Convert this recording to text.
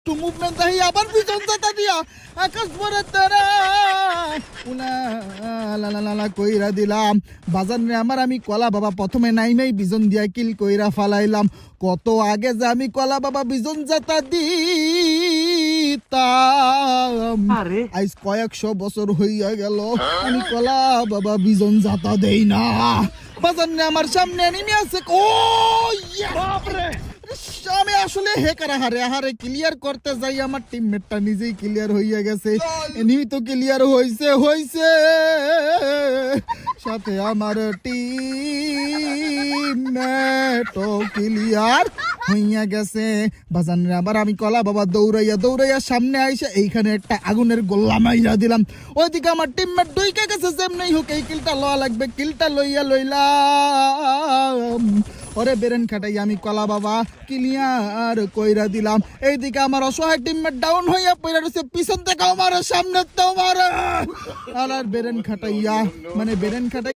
two movement দাহি আবার পিছন জাতা দিয়া আকাশ ভরে তারা উলা লা লা লা লা কইরা দিলাম বাজার রে আমার আমি কলা বাবা প্রথমে নাইমেই বিজন দিয়া কিল কইরা ফালাইলাম কত আগে যে আমি কলা বাবা বিজন জাতা দিতাম আরে আজ কয়েকশো বছর হইয়া গেল আমি কলা বাবা বিজন জাতা দেই না বাজার রে আমার সামনে নেমে আছে ও বাপরে আমি আসলে হেকার হারে ক্লিয়ার করতে যাই আমার টিমমেটটা নিজেই ক্লিয়ার হইয়া গেছে এনিমি তো ক্লিয়ার হইছে সাথে আমার টিমমেটও ক্লিয়ার হইয়া গেছে বাজান রে আবার আমি কলা বাবা দৌড়াইয়া সামনে আইসে এইখানে একটা আগুনের গোল্লা মাইরা দিলাম ওইদিকে আমার টিমমেট ডুইকে গেছে যেমনি হোক এই কিলটা লওয়া লাগবে কিলটা লইলাম ওরে বেরেন খাটাই আমি কলা বাবা ক্লিয়ার কইরা দিলাম এইদিকে আমার অসহায় টিমমেট ডাউন হইয়া পড়ে রয়েছে পিছন থেকে আমার সামনে তো আমার আর বেরেন খাটাইয়া মানে বেরেন খাটাই